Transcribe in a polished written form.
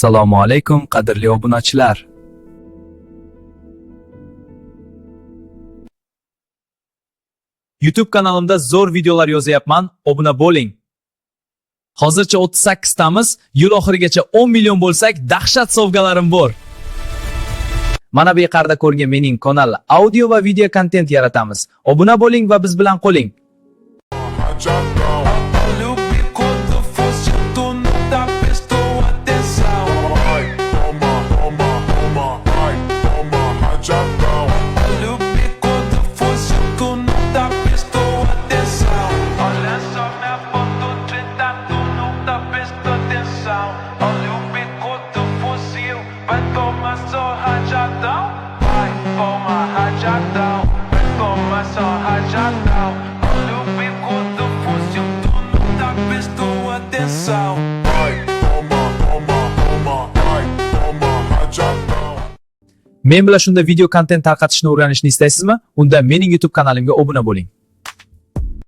Assalomu alaykum qadrli obunachilar. YouTube kanalimda zo'r videolar yozyapman, obuna bo'ling. Hozircha 38 tamiz, yil oxirigacha 10 million bo'lsak, dahshat sovg'alarim bor. Mana bu yuqorida ko'rgan mening kanal audio va video kontent yaratamiz. Obuna bo'ling va biz bilan qoling. Men bilan shunda video kontent tarqatishni o'rganishni istaysizmi? Unda mening YouTube kanalimga obuna bo'ling.